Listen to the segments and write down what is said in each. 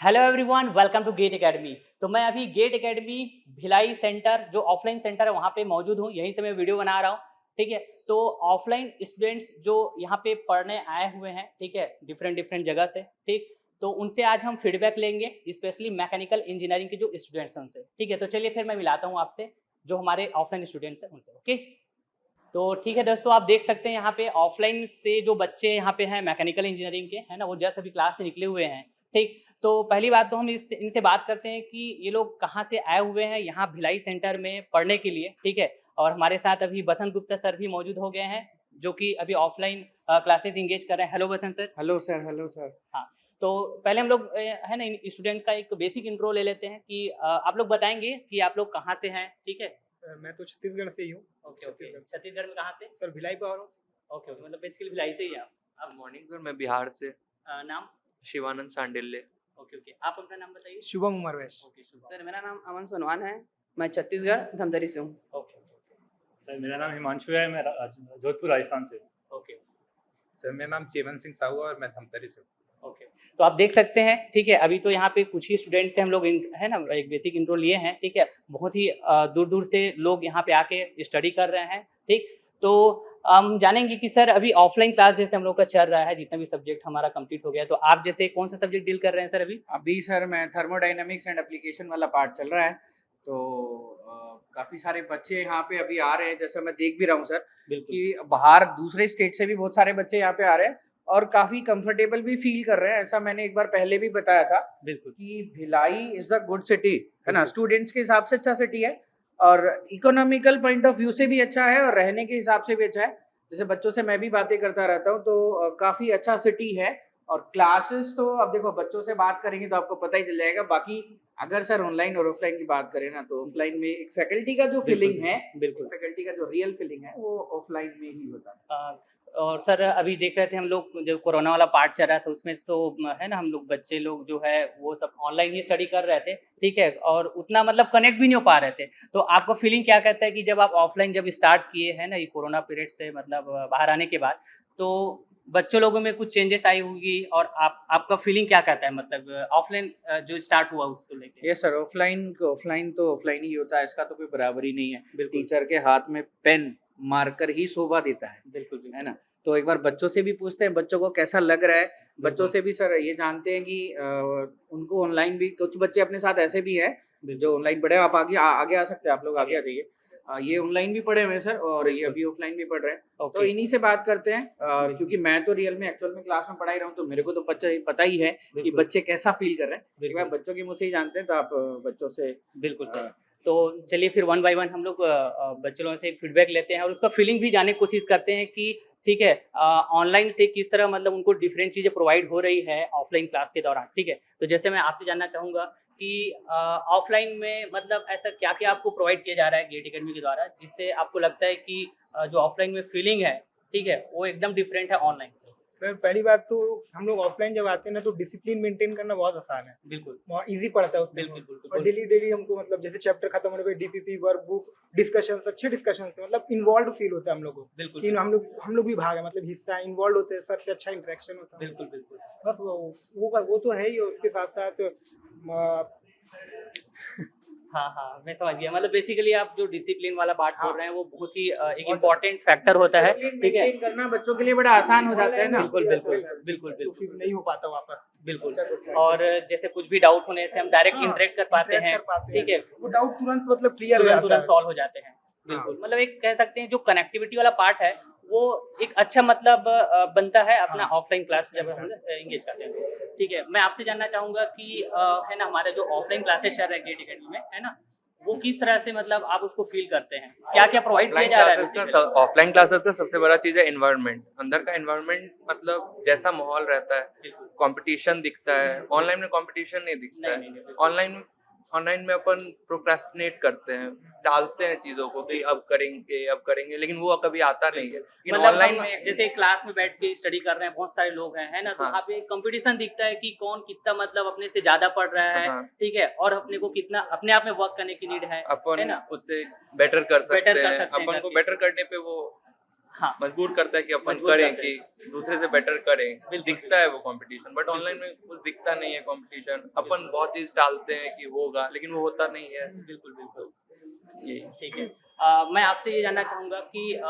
Hello everyone, welcome to GATE academy. तो मैं अभी गेट एकेडमी भिलाई सेंटर जो ऑफलाइन सेंटर है वहाँ पे मौजूद हूँ। यहीं से मैं वीडियो बना रहा हूँ। ठीक है, तो ऑफलाइन स्टूडेंट्स जो यहाँ पे पढ़ने आए हुए हैं, ठीक है, डिफरेंट डिफरेंट जगह से, ठीक, तो उनसे आज हम फीडबैक लेंगे, स्पेशली मैकेनिकल इंजीनियरिंग के जो स्टूडेंट्स हैं उनसे। ठीक है, तो चलिए फिर मैं मिलाता हूँ आपसे जो हमारे ऑफलाइन स्टूडेंट्स हैं उनसे। ओके, तो ठीक है दोस्तों, आप देख सकते हैं यहाँ पे ऑफलाइन से जो बच्चे यहाँ पे हैं मैकेनिकल इंजीनियरिंग के, है ना, वो जस्ट अभी क्लास से निकले हुए हैं। ठीक, तो पहली बात तो हम इनसे बात करते हैं कि ये लोग कहाँ से आए हुए हैं यहाँ भिलाई सेंटर में पढ़ने के लिए। ठीक है, और हमारे साथ अभी बसंत गुप्ता सर भी मौजूद हो गए हैं जो कि अभी ऑफलाइन क्लासेस इंगेज कर रहे हैं। Hello Basant sir. Hello sir. Hello sir. हाँ, तो पहले हम लोग है ना स्टूडेंट का एक बेसिक इंट्रो ले लेते हैं कि आप लोग बताएंगे कि आप लोग कहाँ से हैं। ठीक है, मैं तो छत्तीसगढ़ से ही हूँ। ओके ओके, छत्तीसगढ़ में कहाँ से? Sir Bhilai power house. Okay okay, मतलब बेसिकली भिलाई से ही हैं आप। गुड मॉर्निंग सर, मैं बिहार से नाम? शिवानंद सांडिल्य। ओके ओके, आप अपना नाम बताइए। शुभम उमर वैश। ओके शुभ। सर मेरा नाम अमन सोनवान है। मैं छत्तीसगढ़ धमतरी से हूँ। ओके ओके सर मेरा नाम हिमांशु है, मैं जोधपुर राजस्थान से। ओके सर मेरा नाम चेमन सिंह साहू है और मैं धमतरी से हूँ। ओके, तो आप देख सकते हैं। ठीक है, अभी तो यहाँ पे कुछ ही स्टूडेंट्स से हम लोग है ना एक बेसिक इंट्रो लिए हैं। ठीक है, बहुत ही दूर दूर से लोग यहाँ पे आके स्टडी कर रहे हैं। ठीक, तो हम जानेंगे कि सर अभी ऑफलाइन क्लास जैसे हम लोग का चल रहा है, जितना भी सब्जेक्ट हमारा कंप्लीट हो गया, तो आप जैसे कौन सा सब्जेक्ट डील कर रहे हैं सर अभी? अभी सर मैं थर्मोडायनेमिक्स एंड एप्लीकेशन वाला पार्ट चल रहा है। तो काफ़ी सारे बच्चे यहाँ पे अभी आ रहे हैं, जैसा मैं देख भी रहा हूँ सर बिल्कुल कि बाहर दूसरे स्टेट से भी बहुत सारे बच्चे यहाँ पे आ रहे हैं और काफ़ी कंफर्टेबल भी फील कर रहे हैं। ऐसा मैंने एक बार पहले भी बताया था बिल्कुल कि Bhilai is a good city, है ना। स्टूडेंट्स के हिसाब से अच्छा सिटी है और इकोनॉमिकल पॉइंट ऑफ व्यू से भी अच्छा है और रहने के हिसाब से भी अच्छा है। जैसे बच्चों से मैं भी बातें करता रहता हूँ तो काफ़ी अच्छा सिटी है। और क्लासेस तो अब देखो बच्चों से बात करेंगे तो आपको पता ही चल जाएगा। बाकी अगर सर ऑनलाइन और ऑफलाइन की बात करें ना तो ऑफलाइन में एक फैकल्टी का जो फीलिंग है, बिल्कुल फैकल्टी का जो रियल फीलिंग है वो ऑफलाइन में ही होता है। और सर अभी देख रहे थे हम लोग जब कोरोना वाला पार्ट चल रहा था उसमें तो है ना हम लोग बच्चे लोग जो है वो सब ऑनलाइन ही स्टडी कर रहे थे। ठीक है, और उतना मतलब कनेक्ट भी नहीं हो पा रहे थे। तो आपका फीलिंग क्या कहता है कि जब आप ऑफलाइन जब स्टार्ट किए हैं ना ये कोरोना पीरियड से मतलब बाहर आने के बाद, तो बच्चों लोगों में कुछ चेंजेस आई होगी और आपका फीलिंग क्या कहता है मतलब ऑफलाइन जो स्टार्ट हुआ उसको लेके? ये सर ऑफलाइन तो ऑफलाइन ही होता है, इसका तो कोई बराबरी नहीं है। बिल्कुल टीचर के हाथ में पेन मार्कर ही शोभा देता है, बिल्कुल बिल्कुल है ना। तो एक बार बच्चों से भी पूछते हैं बच्चों को कैसा लग रहा है। बच्चों से भी सर ये जानते हैं कि उनको ऑनलाइन भी कुछ बच्चे अपने साथ ऐसे भी हैं जो ऑनलाइन पढ़े। आप आगे आ सकते हैं, आप लोग आगे आ जाइए। ये ऑनलाइन भी पढ़े हुए हैं सर और ये अभी ऑफलाइन भी पढ़ रहे हैं। तो ओके इन्हीं से बात करते हैं क्योंकि मैं तो रियल में एक्चुअल में क्लास में पढ़ा ही रहा हूँ तो मेरे को तो पता ही है कि बिल्कुल। बच्चे कैसा फील कर रहे हैं। एक बार बिल्कुल बच्चों के मुँह से ही जानते हैं तो आप बच्चों से बिल्कुल सर। तो चलिए फिर वन बाय वन हम लोग बच्चे लोगों से फीडबैक लेते हैं और उसका फीलिंग भी जानने की कोशिश करते हैं कि ठीक है ऑनलाइन से किस तरह मतलब उनको डिफरेंट चीज़ें प्रोवाइड हो रही है ऑफलाइन क्लास के दौरान। ठीक है, तो जैसे मैं आपसे जानना चाहूँगा कि ऑफलाइन में मतलब ऐसा क्या क्या आपको प्रोवाइड किया जा रहा है गेट एकेडमी के द्वारा जिससे आपको लगता है कि जो ऑफलाइन में फीलिंग है, ठीक है, वो एकदम डिफरेंट है ऑनलाइन से? सर पहली बात तो हम लोग ऑफलाइन जब आते हैं ना तो डिसिप्लिन मेंटेन करना बहुत आसान है, बिल्कुल बहुत इजी पड़ता है उसमें। बिल्कुल बिल्कुल और डेली डेली हमको मतलब जैसे चैप्टर खत्म होने पे डीपीपी वर्क बुक डिस्कशन, अच्छे डिस्कशन मतलब इन्वॉल्व फील होता है हम लोग को बिल्कुल कि हम लोग भी भाग है मतलब हिस्सा इन्वॉल्व होते हैं, सर से अच्छा इंटरेक्शन होता है। बिल्कुल बिल्कुल बस वो तो है ही। उसके साथ साथ हाँ हाँ, मैं समझ गया। मतलब बेसिकली आप जो डिसिप्लिन वाला बात बोल रहे हैं वो बहुत ही एक इम्पोर्टेंट फैक्टर होता है। ठीक है, मेंटेन करना बच्चों के लिए बड़ा आसान हो जाता है ना। बिल्कुल बिल्कुल बिल्कुल तो बिल्कुल फिर नहीं हो पाता वापस। बिल्कुल। और जैसे कुछ भी डाउट होने से हम डायरेक्ट इंटरेक्ट कर पाते हैं। ठीक है, वो डाउट तुरंत मतलब क्लियर हो जाता तुरंत है। सॉल्व हो जाते हैं। बिल्कुल, मतलब एक कह सकते हैं जो कनेक्टिविटी वाला पार्ट है वो एक अच्छा मतलब बनता है अपना ऑफलाइन क्लास जब हम एंगेज करते हैं तो। ठीक है, मैं आपसे जानना चाहूँगा कि है ना हमारे जो ऑफलाइन क्लासेस चल रहे हैं गेट एकेडमी में, है ना, वो किस तरह से मतलब आप उसको फील करते हैं? क्या-क्या प्रोवाइड किया जा रहा है बेसिकली? ऑफलाइन क्लासेस का सबसे बड़ा चीज है एनवायरनमेंट। अंदर का एनवायरनमेंट मतलब जैसा माहौल रहता है, कंपटीशन दिखता है। ऑनलाइन में कंपटीशन नहीं दिखता नहीं, नहीं, है। बिल्कुल। ऑनलाइन में अपन प्रोक्रेस्टिनेट करते हैं, टालते हैं चीजों को कि अब करेंगे, लेकिन वो कभी आता नहीं है। लेकिन मतलब ऑनलाइन हम में जैसे क्लास में बैठ के स्टडी कर रहे हैं, बहुत सारे लोग हैं, है ना? तो हाँ। वहाँ पे कंपटीशन दिखता है कि कौन कितना मतलब अपने से ज़्यादा पढ़ रहा है, हाँ। ठीक है? और अपने को कितना अपने आप में वर्क करने की नीड है अपन ना? उससे बेटर कर सकते बेटर कर हैं। सकते हैं अपन को करके। बेटर करने पे वो हाँ मजबूर करता है कि अपन मजबूर करें करते कि दूसरे से बेटर करें, बिल्कुल, दिखता है वो कंपटीशन, बट ऑनलाइन में कुछ दिखता नहीं है कंपटीशन। अपन बहुत चीज डालते हैं कि होगा, लेकिन वो होता नहीं है। बिल्कुल बिल्कुल ये ठीक है। मैं आपसे ये जानना चाहूँगा कि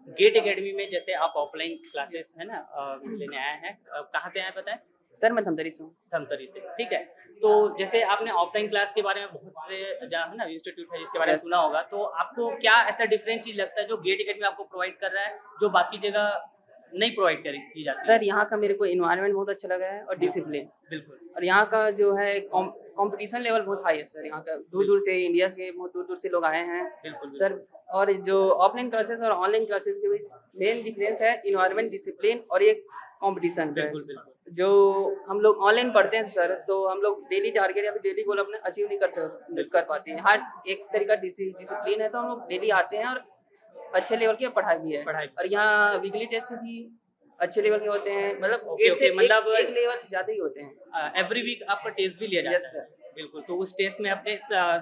गेट एकेडमी में जैसे आप ऑफलाइन क्लासेस है ना लेने आए हैं, कहाँ से आए हैं पता है? सर मैं धमतरी से हूँ। धमतरी से, ठीक है। तो जैसे आपने ऑफलाइन क्लास के बारे में बहुत से जहाँ है ना इंस्टीट्यूट है जिसके बारे में Yes. सुना होगा, तो आपको क्या ऐसा डिफरेंट चीज लगता है जो गेट एकेडमी आपको प्रोवाइड कर रहा है जो बाकी जगह नहीं प्रोवाइड की जाती है? सर यहाँ का मेरे को इन्वायरमेंट बहुत अच्छा लगा है और डिसिप्लिन, बिल्कुल और यहाँ का जो है कंपटीशन लेवल बहुत हाई है सर। यहाँ का दूर दूर से, इंडिया के बहुत दूर दूर से लोग आए हैं बिल्कुल सर। और जो ऑफलाइन क्लासेस और ऑनलाइन क्लासेस के बीच मेन डिफरेंस है इन्वायरमेंट, डिसिप्लिन और एक कंपटीशन का। बिल्कुल बिल्कुल जो हम लोग ऑनलाइन पढ़ते हैं सर, तो हम लोग डेली टारगेट या फिर डेली गोल अपने अचीव नहीं कर पाते हैं। हर एक तरीका डिसिप्लिन है, तो हम लोग डेली आते हैं और अच्छे लेवल की पढ़ाई भी है। पढ़ाई और यहाँ वीकली टेस्ट भी अच्छे लेवल के होते हैं, मतलब Okay, गेट से okay, मतलब एक लेवल ज्यादा ही होते हैं। एवरी वीक आपका टेस्ट भी लिया Yes, जाता है? बिल्कुल। तो उस टेस्ट में अपने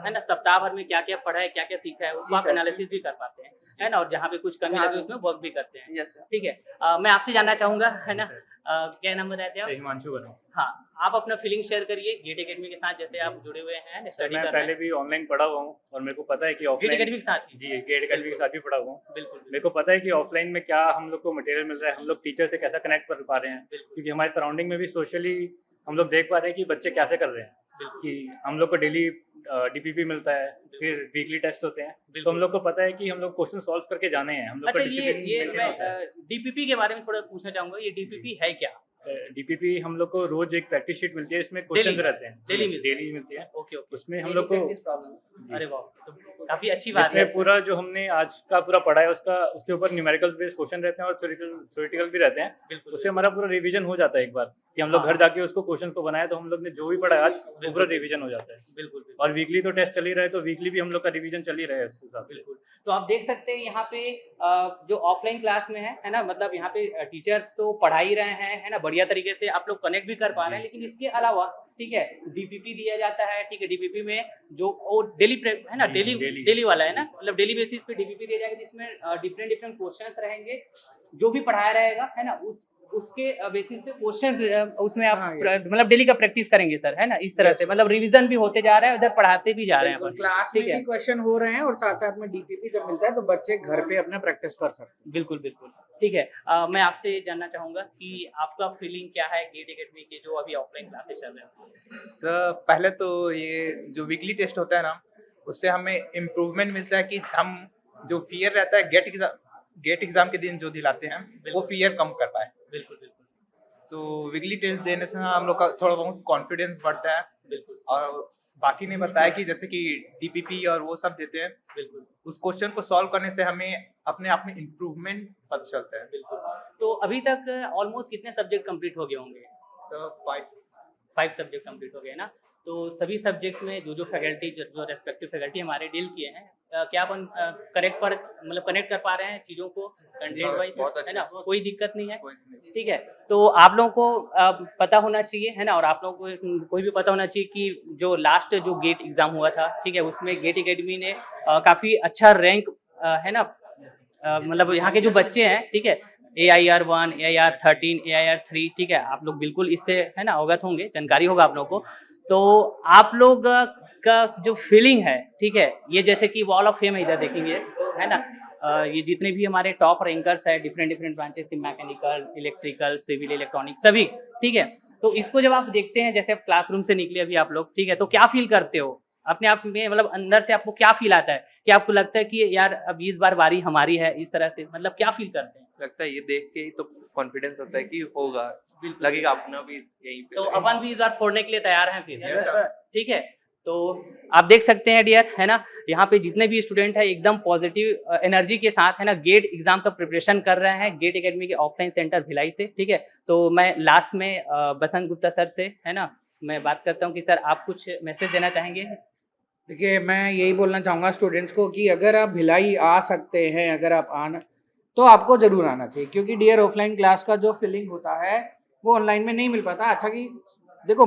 है ना सप्ताह भर में क्या क्या पढ़ा है, क्या क्या सीखा है, उसको जी आप सर। एनालिसिस भी कर पाते हैं, है ना, और जहाँ पे कुछ कमी हाँ। लगे उसमें वर्क भी करते हैं। Yes sir. ठीक है। मैं आपसे जानना चाहूंगा, है ना, क्या नाम बताए थे आप? हिमांशु वर्मा। हाँ, आप अपना फीलिंग शेयर करिए गेट एकेडमी के साथ, जैसे आप जुड़े हुए हैं, सर स्टडी मैं कर रहे पहले हैं भी ऑनलाइन पढ़ा हुआ हूँ और मेरे को पता है कि गेट ऑफलाइन एकेडमी के साथ ही। जी गेट अकेडमी के साथ भी पढ़ा हुआ हूँ। बिल्कुल मेरे को पता है कि ऑफलाइन में क्या हम लोग को मटेरियल मिल रहा है, हम लोग टीचर से कैसा कनेक्ट कर पा रहे हैं, बिल्कुल क्योंकि हमारे सराउंडिंग में भी सोशली हम लोग देख पा रहे हैं कि बच्चे कैसे कर रहे हैं, बिल्कुल कि हम लोग को डेली डीपीपी मिलता है, फिर वीकली टेस्ट होते हैं, तो हम लोग को पता है कि हम लोग क्वेश्चन सॉल्व करके जाने हैं, हम लोग अच्छा, का ये डिसिप्लिन मैं होता है। डीपीपी के बारे में थोड़ा पूछना चाहूंगा, ये डीपीपी है क्या? डीपीपी हम लोग को रोज एक प्रैक्टिस शीट मिलती है, इसमें क्वेश्चंस रहते हैं, डेली मिलती है? डेली मिलती है। ओके ओके, उसमें हम लोग को प्रॉब्लम। अरे वाह, तो काफी अच्छी बात है। इसमें पूरा जो हमने आज का पूरा पढ़ा है उसके ऊपर न्यूमेरिकल बेस्ड क्वेश्चन रहते हैं और थ्योरेटिकल भी रहते हैं। बिल्कुल उससे हमारा पूरा रिवीजन हो जाता है एक बार, कि हम लोग हाँ। घर जाके उसको क्वेश्चंस को बनाए, तो हम लोग ने जो भी पढ़ा है आज वो पूरा रिवीजन हो जाता है। बिल्कुल बिल्कुल और वीकली तो टेस्ट चल ही रहा है, तो वीकली भी हम लोग का रिवीजन चल ही रहा है उस हिसाब से। बिल्कुल। तो आप देख सकते हैं यहाँ पे जो ऑफलाइन क्लास में है ना, मतलब यहाँ पे टीचर्स तो पढ़ा ही रहे हैं, है ना, बढ़िया तरीके से आप लोग कनेक्ट भी कर पा रहे हैं, लेकिन इसके अलावा ठीक है डीपीपी दिया जाता है। ठीक है, डीपीपी में जो वो डेली है ना, डेली वाला है ना, मतलब डेली बेसिस पे डीपीपी दिया जाएगा, जिसमें डिफरेंट क्वेश्चंस रहेंगे, जो भी पढ़ाया रहेगा, है ना, उसके बेसिस पे क्वेश्चंस उसमें आप हाँ, मतलब डेली का प्रैक्टिस करेंगे सर, है ना, इस तरह से मतलब रिवीजन भी होते जा रहा है, उधर पढ़ाते भी जा रहे हैं अपन। क्लास में ठीक है, भी क्वेश्चन हो रहे हैं और साथ साथ में डीपीपी जब मिलता है तो बच्चे घर पे अपना प्रैक्टिस कर सकते हैं। बिल्कुल बिल्कुल ठीक है। मैं आपसे जानना चाहूंगा कि आपका फीलिंग क्या है गेट एकेडमी के जो अभी ऑफलाइन क्लासेस चल रहे हैं? सर पहले तो ये जो वीकली टेस्ट होता है ना, उससे हमें इम्प्रूवमेंट मिलता है कि हम जो फियर रहता है गेट एग्जाम के दिन जो दिलाते हैं वो फियर कम कर पाए। बिल्कुल बिल्कुल तो वीकली टेस्ट देने से हम लोग का थोड़ा बहुत कॉन्फिडेंस बढ़ता है। बिल्कुल और बाकी ने बताया कि जैसे कि डीपीपी और वो सब देते हैं, बिल्कुल उस क्वेश्चन को सॉल्व करने से हमें अपने आप में इम्प्रूवमेंट पता चलता है। बिल्कुल। तो अभी तक ऑलमोस्ट कितने सब्जेक्ट कंप्लीट हो गए होंगे? सर 5 5 सब्जेक्ट कंप्लीट हो गए ना। तो सभी सब्जेक्ट में जो फैकल्टी जो रेस्पेक्टिव फैकल्टी हमारे डील किए हैं, क्या अपन कनेक्ट कर पा रहे हैं चीज़ों को कंटेंट वाइज, बहुत है ना, कोई दिक्कत नहीं है? कोई नहीं। ठीक है। तो आप लोगों को पता होना चाहिए, है ना, और आप लोगों को कोई भी पता होना चाहिए कि जो लास्ट जो गेट एग्जाम हुआ था, ठीक है, उसमें गेट एकेडमी ने काफ़ी अच्छा रैंक, है ना, मतलब यहाँ के जो बच्चे हैं, ठीक है, AIR1, AIR13, AIR3, ठीक है, आप लोग बिल्कुल इससे, है ना, अवगत होंगे, जानकारी होगा आप लोगों को। तो आप लोग का जो फीलिंग है, ठीक है, ये जैसे कि वॉल ऑफ फेम इधर देखेंगे, है ना, ये जितने भी हमारे टॉप रैंकर्स है डिफरेंट ब्रांचेस से, मैकेनिकल, इलेक्ट्रिकल, सिविल, इलेक्ट्रॉनिक, सभी, ठीक है। तो इसको जब आप देखते हैं, जैसे आप क्लासरूम से निकले अभी आप लोग, ठीक है, तो क्या फील करते हो अपने आप में, मतलब अंदर से आपको क्या फील आता है कि आपको लगता है कि यार अब इस बार बारी हमारी है, इस तरह से, मतलब क्या फील करते हैं? लगता है ये देख के ही तो कॉन्फिडेंस होता है कि होगा, लगेगा अपना भी यहीं पे। तो अपन भी इस बार फोड़ने के लिए तैयार हैं फिर? Yes, sir. ठीक है। तो आप देख सकते हैं डियर, है ना, यहाँ पे जितने भी स्टूडेंट है एकदम पॉजिटिव एनर्जी के साथ, है ना, गेट एग्जाम का प्रिपरेशन कर रहे हैं गेट एकेडमी के ऑफलाइन सेंटर भिलाई से। ठीक है, तो मैं लास्ट में बसंत गुप्ता सर से, है ना, मैं बात करता हूँ कि सर आप कुछ मैसेज देना चाहेंगे? देखिए, मैं यही बोलना चाहूँगा स्टूडेंट्स को कि अगर आप भिलाई आ सकते हैं, अगर आप आना, तो आपको ज़रूर आना चाहिए, क्योंकि डियर ऑफलाइन क्लास का जो फीलिंग होता है वो ऑनलाइन में नहीं मिल पाता। अच्छा कि देखो,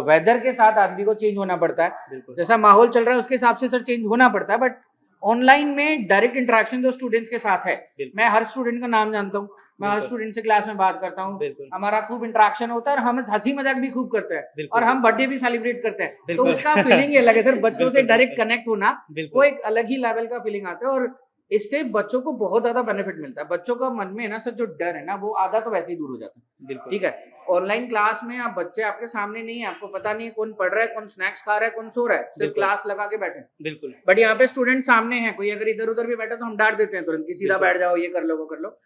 वेदर के साथ आदमी को चेंज होना पड़ता है, जैसा माहौल चल रहा है उसके हिसाब से सर चेंज होना पड़ता है, बट ऑनलाइन में डायरेक्ट इंटरेक्शन जो स्टूडेंट्स के साथ है, बिल्कुल। मैं हर स्टूडेंट का नाम जानता हूँ, मैं हर बिल्कुल। स्टूडेंट से क्लास में बात करता हूँ, बिल्कुल हमारा खूब इंटरेक्शन होता है और हम हंसी मजाक भी खूब करते हैं बिल्कुल और हम बर्थडे भी सेलिब्रेट करते हैं, तो बिल्कुल। उसका फीलिंग ही अलग है सर। बच्चों से बिल्कुल, डायरेक्ट बिल्कुल। कनेक्ट होना वो बिल्कुल एक अलग ही लेवल का फीलिंग आता है और इससे बच्चों को बहुत ज्यादा बेनिफिट मिलता है। बच्चों का मन में ना सर जो डर है ना वो आधा तो वैसे ही दूर हो जाता है। बिल्कुल ठीक है, ऑनलाइन क्लास में आप बच्चे आपके सामने नहीं है, आपको पता नहीं है कौन पढ़ रहा है, कौन स्नैक्स खा रहा है, कौन सो रहा है, सिर्फ बिल्कुल। क्लास लगा के बैठे। बिल्कुल बट यहाँ पे स्टूडेंट सामने है, कोई अगर इधर उधर भी बैठा तो हम डांट देते हैं तुरंत कि सीधा बिल्कुल। बैठ जाओ, ये कर लो वो कर लो।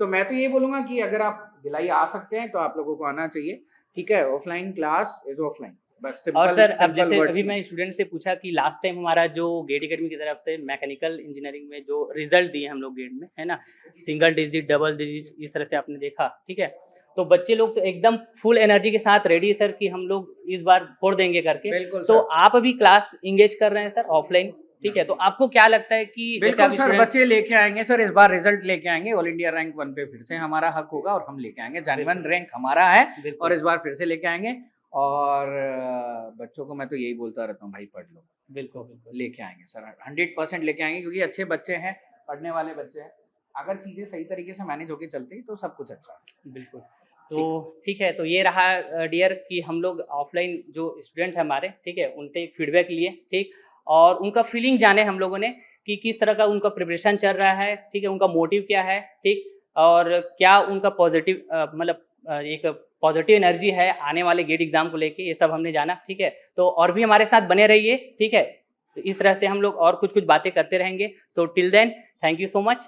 तो मैं तो ये बोलूंगा कि अगर आप भिलाई आ सकते हैं तो आप लोगों को आना चाहिए। ठीक है, ऑफलाइन क्लास इज ऑफलाइन, बस सिंपल। और सर अब सिंपल जैसे वर्ड्स अभी में। मैं स्टूडेंट से पूछा कि लास्ट टाइम हमारा जो गेट एकेडमी की तरफ से मैकेनिकल इंजीनियरिंग में जो रिजल्ट दिए हम लोग गेट में, है ना, सिंगल डिजिट डबल डिजिट इस तरह से आपने देखा, ठीक है, तो बच्चे लोग तो एकदम फुल एनर्जी के साथ रेडी है सर कि हम लोग इस बार फोड़ देंगे करके। बिल्कुल तो सर। आप अभी क्लास इंगेज कर रहे हैं सर ऑफलाइन, ठीक है, तो आपको क्या लगता है कि जैसे बिल्कुल आप सर, student- बच्चे लेके आएंगे सर, इस बार रिजल्ट लेके आएंगे ऑल इंडिया रैंक 1 पे, फिर से हमारा हक होगा और हम लेके आएंगे। जानेमन बिल्कुल। रैंक हमारा है बिल्कुल और इस बार फिर से लेके आएंगे। और बच्चों को मैं तो यही बोलता रहता हूँ, भाई पढ़ लो, बिल्कुल बिल्कुल लेके आएंगे सर, 100% लेके आएंगे, क्योंकि अच्छे बच्चे हैं, पढ़ने वाले बच्चे हैं। अगर चीजें सही तरीके से मैनेज होके चलती तो सब कुछ अच्छा है। बिल्कुल। तो ठीक है, तो ये रहा डियर कि हम लोग ऑफलाइन जो स्टूडेंट है हमारे, ठीक है, उनसे फीडबैक लिए, ठीक, और उनका फीलिंग जाने हम लोगों ने कि किस तरह का उनका प्रिपरेशन चल रहा है, ठीक है, उनका मोटिव क्या है, ठीक, और क्या उनका पॉजिटिव मतलब एक पॉजिटिव एनर्जी है आने वाले गेट एग्जाम को लेके, ये सब हमने जाना, ठीक है। तो और भी हमारे साथ बने रहिए, ठीक है, तो इस तरह से हम लोग और कुछ कुछ बातें करते रहेंगे। So till then thank you so much.